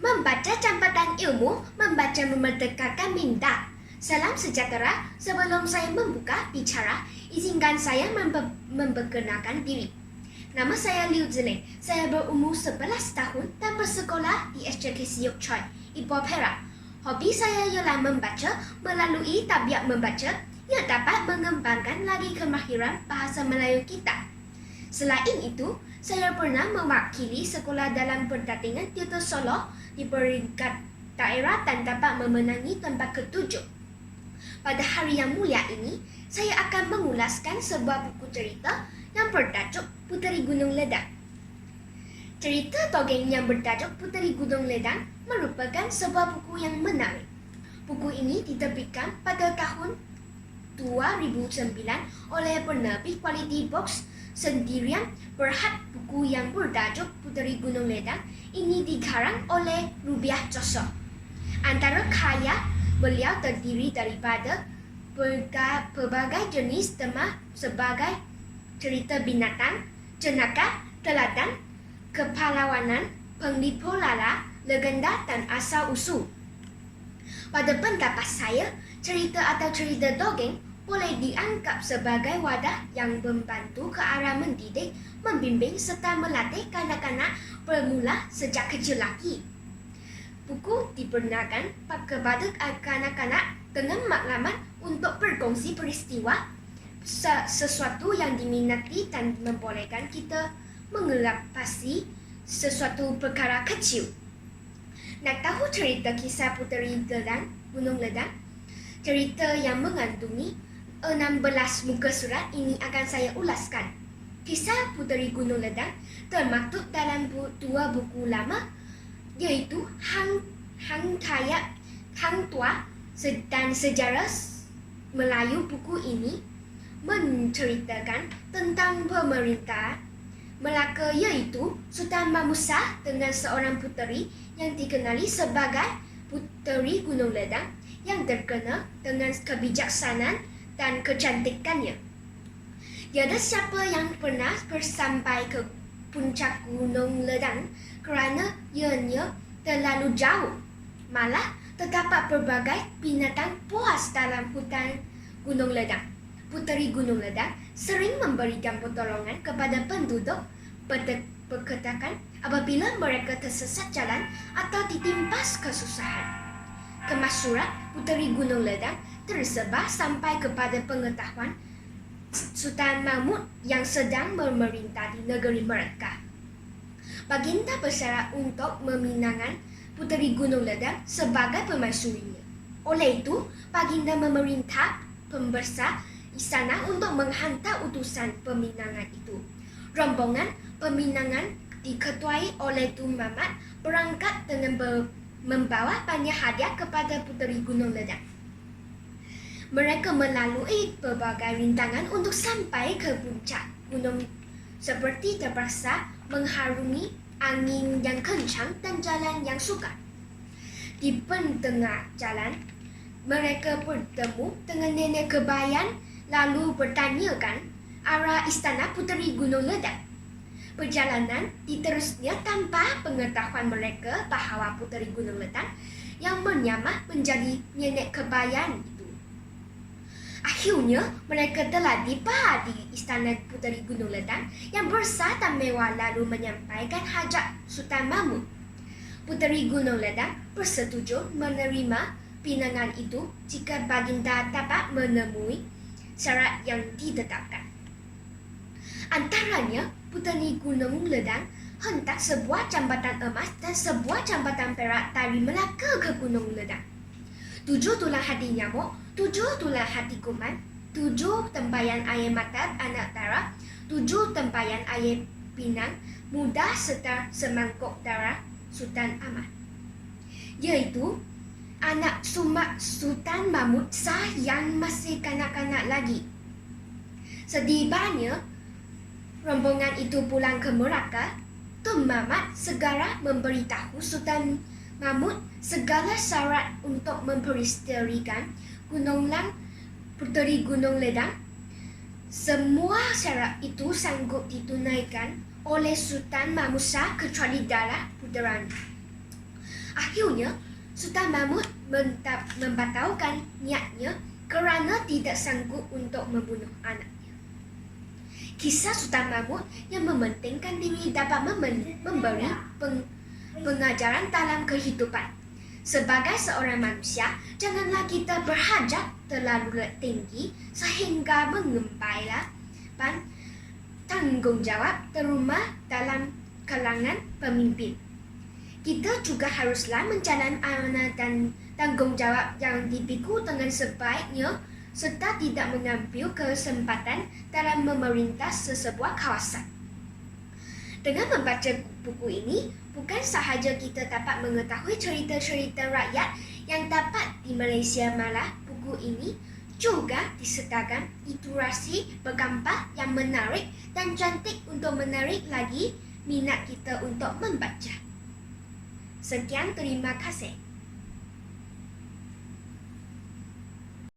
Membaca campatan ilmu, membaca memerdekakan minda. Salam sejahtera, sebelum saya membuka bicara, izinkan saya memperkenalkan diri. Nama saya Liu Zilin, saya berumur 11 tahun dan bersekolah di SJK Siok Choi, Ipoh Perak. Hobi saya ialah membaca. Melalui tabiat membaca, ia dapat mengembangkan lagi kemahiran bahasa Melayu kita. Selain itu, saya pernah mewakili sekolah dalam pertandingan teater solo di peringkat daerah dan dapat memenangi tempat ke-7. Pada hari yang mulia ini, saya akan mengulaskan sebuah buku cerita yang bertajuk Puteri Gunung Ledang. Cerita dongeng yang bertajuk Puteri Gunung Ledang merupakan sebuah buku yang menarik. Buku ini diterbitkan pada tahun 2009 oleh penerbit Quality Books Sendirian Berhad. Buku yang bertajuk Puteri Gunung Ledang ini dikarang oleh Rubiah Joseph. Antara karya beliau terdiri daripada berbagai jenis tema sebagai cerita binatang, jenaka, teladan, kepahlawanan, penglipu lala, legenda dan asal-usul. Pada pendapat saya, cerita atau cerita dongeng boleh dianggap sebagai wadah yang membantu ke arah mendidik, membimbing serta melatih kanak-kanak bermula sejak kecil lagi. Buku diperkenalkan kepada kanak-kanak dengan maklumat untuk berkongsi peristiwa, sesuatu yang diminati dan membolehkan kita mengelapasi sesuatu perkara kecil. Nak tahu cerita kisah Puteri Gunung Ledang? Cerita yang mengandungi 16 muka surat ini akan saya ulaskan. Kisah Puteri Gunung Ledang termaktub dalam dua buku lama, iaitu Hang Tua dan Sejarah Melayu. Buku ini menceritakan tentang pemerintah Melaka, iaitu Sultan Mahmud dengan seorang puteri yang dikenali sebagai Puteri Gunung Ledang yang terkenal dengan kebijaksanaan dan kecantikannya. Tiada siapa yang pernah bersampai ke puncak Gunung Ledang kerana ianya terlalu jauh. Malah terdapat berbagai binatang buas dalam hutan Gunung Ledang. Puteri Gunung Ledang sering memberikan pertolongan kepada penduduk berketakan apabila mereka tersesat jalan atau ditimpas kesusahan. Kemas surat Puteri Gunung Ledang tersebar sampai kepada pengetahuan Sultan Mahmud yang sedang memerintah di negeri mereka. Baginda bersyarat untuk meminangkan Puteri Gunung Ledang sebagai permaisurinya. Oleh itu, Baginda memerintah pembesar istana untuk menghantar utusan peminangan itu. Rombongan peminangan diketuai oleh Tun Mamat berangkat dengan membawa banyak hadiah kepada Puteri Gunung Ledang. Mereka melalui berbagai rintangan untuk sampai ke puncak gunung, seperti terpaksa mengharungi angin yang kencang dan jalan yang sukar. Di tengah jalan, mereka bertemu dengan nenek kebayan lalu bertanyakan arah istana Puteri Gunung Ledang. Perjalanan diterusnya tanpa pengetahuan mereka bahawa Puteri Gunung Ledang yang menyamar menjadi nenek kebayan itu. Akhirnya, mereka telah tiba di istana Puteri Gunung Ledang yang besar dan mewah lalu menyampaikan hajat Sultan Mahmud. Puteri Gunung Ledang bersetuju menerima pinangan itu jika Baginda dapat menemui syarat yang ditetapkan. Antaranya, Puteri Gunung Ledang hentak sebuah jambatan emas dan sebuah jambatan perak dari Melaka ke Gunung Ledang. 7 tulang hati nyamuk, 7 tulang hati kuman, 7 tempayan air mata anak darah, 7 tempayan air pinang muda serta semangkuk darah Sultan Ahmad, iaitu anak sumak Sultan Mahmud Shah yang masih kanak-kanak lagi. Setibanya rombongan itu pulang ke Melaka, Tun Mamat segera memberitahu Sultan Mahmud segala syarat untuk memperisterikan Puteri Gunung Ledang. Semua syarat itu sanggup ditunaikan oleh Sultan Mahmud Shah kecuali darah puteranya. Akhirnya, Sultan Mahmud membatalkan niatnya kerana tidak sanggup untuk membunuh anaknya. Kisah Sultan Mahmud yang mementingkan diri dapat memberi pengajaran dalam kehidupan. Sebagai seorang manusia, janganlah kita berhajat terlalu tinggi sehingga mengembalikan tanggungjawab terutama dalam kalangan pemimpin. Kita juga haruslah menjalankan amanah dan tanggungjawab yang dipikul dengan sebaiknya serta tidak mengambil kesempatan dalam memerintah sesebuah kawasan. Dengan membaca buku ini, bukan sahaja kita dapat mengetahui cerita-cerita rakyat yang dapat di Malaysia, malah buku ini juga disertakan ilustrasi bergambar yang menarik dan cantik untuk menarik lagi minat kita untuk membaca. Sekian, terima kasih.